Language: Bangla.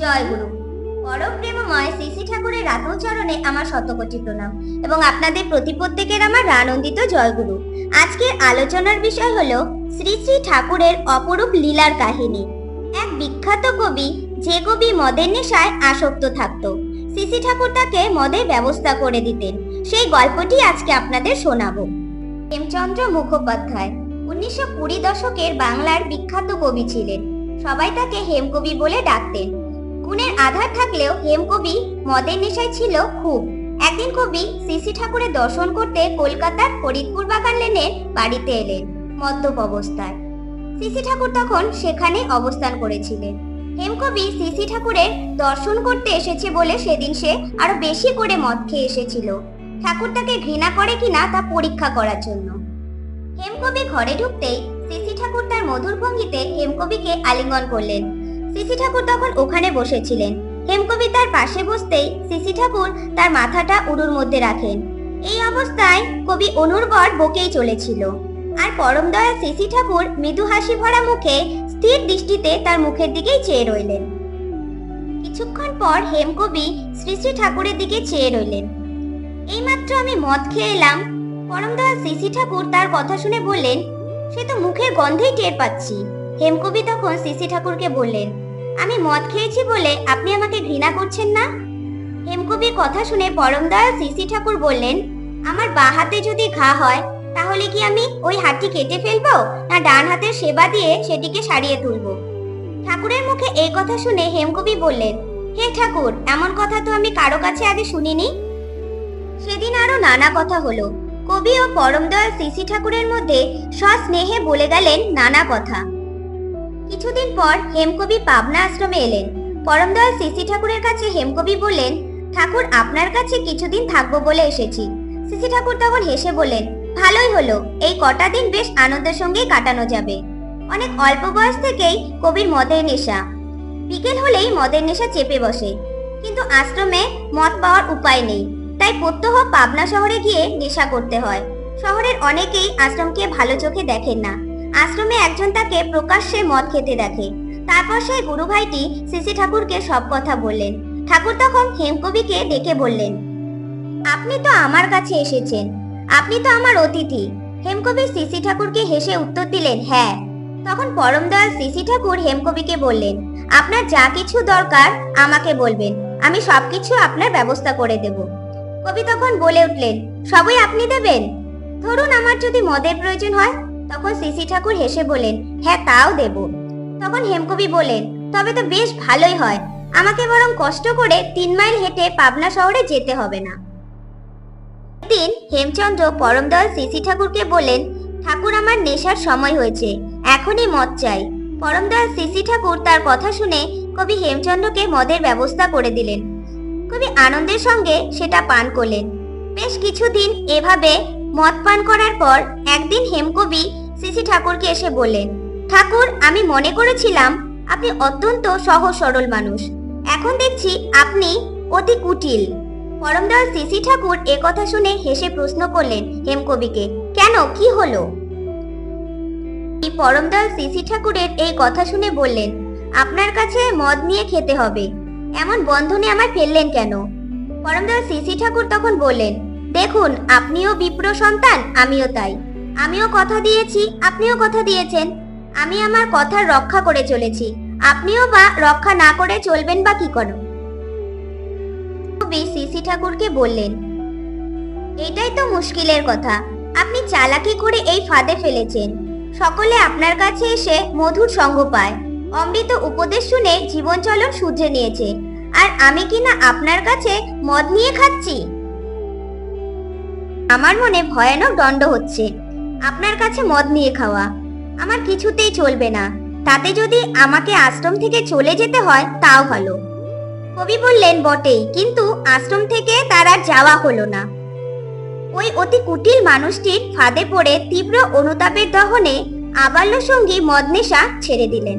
জয় গুরু। পরম প্রেমময় শ্রী শ্রী ঠাকুরের রাতচরণে আমার শতকোটি প্রণাম এবং আপনাদের প্রত্যেকের আমার আনন্দিত জয় গুরু। আজকের আলোচনার বিষয় হলো শ্রী শ্রী ঠাকুরের অপরূপ লীলার কাহিনী। এক বিখ্যাত কবি, যে কবি মদের নেশায় আসক্ত থাকতো, শ্রী শ্রী ঠাকুর তাকে মদের ব্যবস্থা করে দিতেন। সেই গল্পটি আজকে আপনাদের শোনাবো। হেমচন্দ্র মুখোপাধ্যায় 1920 দশকের বাংলার বিখ্যাত কবি ছিলেন। সবাই তাকে হেমকবি বলে ডাকতেন। গুণের আধার থাকলেও হেমকবি মদের নেশায় ছিল খুব। একদিন কবি শ্রী শ্রী ঠাকুরের দর্শন করতে কলকাতার ফরিদপুর বাগান লেনের বাড়িতে এলেন মদ্যপ অবস্থায়। শ্রী শ্রী ঠাকুর তখন সেখানে অবস্থান করেছিলেন। হেমকবি শ্রী শ্রী ঠাকুরের দর্শন করতে এসেছে বলে সেদিন সে আরো বেশি করে মদ খেয়ে এসেছিল, ঠাকুর তাকে ঘৃণা করে কিনা তা পরীক্ষা করার জন্য। হেমকবি ঘরে ঢুকতেই শ্রী শ্রী ঠাকুর তার মধুর ভঙ্গিতে হেমকবিকে আলিঙ্গন করলেন। শ্রী শ্রী ঠাকুর তখন ওখানে বসেছিলেন। হেমকবি তার পাশে বসতেই শ্রী শ্রী ঠাকুর তার মাথাটা উড়ুর মধ্যে রাখেন। এই অবস্থায় কবি অনুর্বর বকেই চলেছিল, আর পরম দয়াল শ্রী শ্রী ঠাকুর মৃদু হাসি ভরা মুখে স্থির দৃষ্টিতে তার মুখের দিকেই চেয়ে রইলেন। কিছুক্ষণ পর হেমকবি শ্রী শ্রী ঠাকুরের দিকে চেয়ে রইলেন। এইমাত্র আমি মদ খেয়ে এলাম। পরম দয়াল শ্রী শ্রী ঠাকুর তার কথা শুনে বললেন, সে তো মুখের গন্ধেই টের পাচ্ছি। হেমকবি তখন শ্রী শ্রী ঠাকুরকে বললেন, আমি মদ খেয়েছি বলে আপনি আমাকে ঘৃণা করছেন না? হেমকবির কথা শুনে পরম দয়াল শ্রী শ্রী ঠাকুর বললেন, আমার বাঁ হাতে যদি ঘা হয় তাহলে কি আমি ওই হাতটি কেটে ফেলবো, না ডান হাতের সেবা দিয়ে সেটিকে সারিয়ে তুলবো? ঠাকুরের মুখে এই কথা শুনে হেমকবি বললেন, হে ঠাকুর, এমন কথা তো আমি কারো কাছে আগে শুনিনি। সেদিন আরো নানা কথা হলো। কবি ও পরম দয়াল শ্রী শ্রী ঠাকুরের মধ্যে সস্নেহে বলে গেলেন নানা কথা। কিছুদিন পর হেমকবি পাবনা আশ্রমে এলেন। পরম দয়াল শ্রী শ্রী ঠাকুরের কাছে হেমকবি বললেন, ঠাকুর, আপনার কাছে কিছুদিন থাকবো বলে এসেছি। শ্রী শ্রী ঠাকুর তখন হেসে বললেন, ভালোই হলো, এই কটা দিন বেশ আনন্দের সঙ্গেই কাটানো যাবে। অনেক অল্প বয়স থেকেই কবির মদের নেশা। বিকেল হলেই মদের নেশা চেপে বসে, কিন্তু আশ্রমে মদ পাওয়ার উপায় নেই, তাই প্রত্যহ পাবনা শহরে গিয়ে নেশা করতে হয়। শহরের অনেকেই আশ্রমকে ভালো চোখে দেখেন না। আশ্রমে একজন তাকে প্রকাশ্যে মদ খেতে দেখে। তারপর সেই গুরু ভাইটি শ্রী শ্রী ঠাকুরকে সব কথা বললেন। ঠাকুর তখন হেমকবিকে ডেকে বললেন, আপনি তো আমার কাছে এসেছেন, আপনি তো আমার অতিথি। হেমকবি শ্রী শ্রী ঠাকুরকে হেসে উত্তর দিলেন, হ্যাঁ। তখন পরম দয়াল শ্রী শ্রী ঠাকুর হেমকবিকে বললেন, আপনার যা কিছু দরকার আমাকে বলবেন, আমি সবকিছু আপনার ব্যবস্থা করে দেব। কবি তখন বলে উঠলেন, সবই আপনি দেবেন? ধরুন আমার যদি মদের প্রয়োজন হয়? তখন শ্রী শ্রী ঠাকুর হেসে বলেন, হ্যাঁ, তাও দেব। তখন হেমকবি বলেন, তবে তো বেশ ভালোই হয়, আমাকে বরং কষ্ট করে 3 মাইল হেঁটে পাবনা শহরে যেতে হবে না। একদিন হেমচন্দ্র পরম দয়াল শ্রী শ্রী ঠাকুরকে বললেন, ঠাকুর, আমার নেশার সময় হয়েছে, এখনই মদ চাই। পরম দয়াল শ্রী শ্রী ঠাকুর তার কথা শুনে কবি হেমচন্দ্রকে মদের ব্যবস্থা করে দিলেন। কবি আনন্দের সঙ্গে সেটা পান করলেন। বেশ কিছুদিন এভাবে মদ পান করার পর একদিন হেমকবি শ্রী শ্রী ঠাকুরকে এসে বললেন, ঠাকুর, আমি মনে করেছিলাম আপনি অত্যন্ত সহজ সরল মানুষ, এখন দেখছি আপনি অতি কুটিল। পরম দয়াল শ্রী শ্রী ঠাকুর এ কথা শুনে হেসে প্রশ্ন করলেন হেমকবিকে, কেন, কি হলো? পরম দয়াল শ্রী শ্রী ঠাকুরের এই কথা শুনে বললেন, আপনার কাছে মদ নিয়ে খেতে হবে, এমন বন্ধনে আমায় ফেললেন কেন? পরম দয়াল শ্রী শ্রী ঠাকুর তখন বললেন, দেখুন, আপনিও বিপ্র সন্তান, আমিও তাই। আমিও কথা দিয়েছি, আপনিও কথা দিয়েছেন। আমি আমার কথার রক্ষা করে চলেছি, আপনিও বা রক্ষা না করে চলবেন বা কি করো? কবি শ্রী শ্রী ঠাকুরকে বললেন, এটাই তো মুশকিলের কথা, আপনি চালাকি করে এই ফাঁদে ফেলেছেন। সকলে আপনার কাছে এসে মধুর সঙ্গ পায়, অমৃত উপদেশ শুনে জীবন চলন শুধরে নিয়েছে, আর আমি কিনা আপনার কাছে মদ নিয়ে খাচ্ছি। আমার মনে ভয়ানক দণ্ড হচ্ছে। আপনার কাছে মদ নিয়ে খাওয়া আমার কিছুতেই চলবে না, তাতে যদি আমাকে আশ্রম থেকে চলে যেতে হয় তাও ভালো। কবি বললেন, বটেই, কিন্তু আশ্রম থেকে তার আর যাওয়া হলো না। ওই অতি কুটিল মানুষটির ফাঁদে পড়ে তীব্র অনুতাপের দহনে আবাল্য সঙ্গী মদ নেশা ছেড়ে দিলেন।